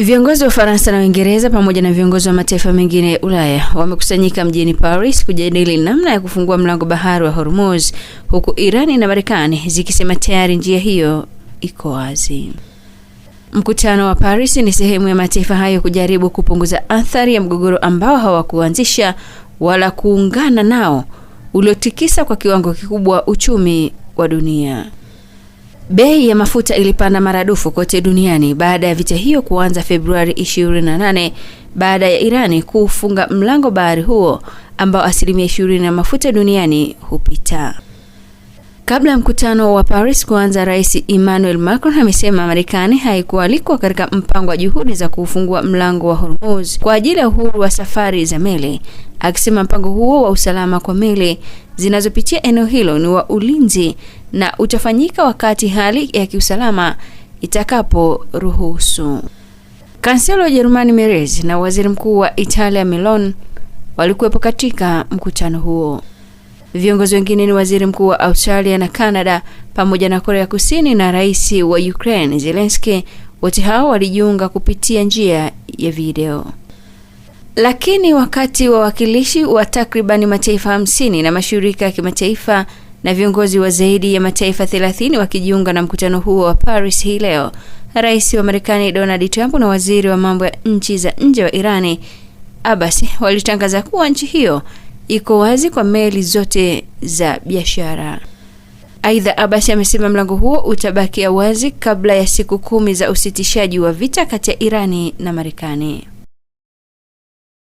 Viongozi wa Ufaransa na Uingereza pamoja na viongozi wa mataifa mengine ya Ulaya wamekusanyika mjini Paris kujadili namna ya kufungua mlango bahari wa Hormuz, huku Irani na Marekani zikisema tayari njia hiyo iko wazi. Mkutano wa Paris ni sehemu ya mataifa hayo kujaribu kupunguza athari ya mgogoro ambao hawakuanzisha wala kuungana nao, uliotikisa kwa kiwango kikubwa uchumi wa dunia. Bei ya mafuta ilipanda maradufu kote duniani baada ya vita hiyo kuanza Februari 28 baada ya Irani kufunga mlango bahari huo ambao 20% ya mafuta duniani hupita. Kabla ya mkutano wa Paris kuanza, Rais Emmanuel Macron amesema Marekani haikualikwa katika mpango wa juhudi za kufungua mlango wa Hormuz kwa ajili ya uhuru wa safari za meli, akisema mpango huo wa usalama kwa meli zinazopitia eneo hilo ni wa ulinzi na utafanyika wakati hali ya kiusalama itakaporuhusu. Kansela wa Jerumani Merz na Waziri Mkuu wa Italia Meloni walikuwepo katika mkutano huo. Viongozi wengine ni Waziri Mkuu wa Australia na Canada pamoja na Korea Kusini na Rais wa Ukraine Zelensky. Wote hao walijiunga kupitia njia ya video. Lakini wakati wawakilishi wa takribani mataifa 50 na mashirika ya kimataifa na viongozi wa zaidi ya mataifa 30 wakijiunga na mkutano huo wa Paris hii leo, Rais wa Marekani Donald Trump na Waziri wa mambo ya nchi za nje wa Irani Abbas walitangaza kuwa nchi hiyo iko wazi kwa meli zote za biashara. Aidha, Abbas amesema mlango huo utabaki wazi kabla ya siku 10 za usitishaji wa vita kati ya Irani na Marekani.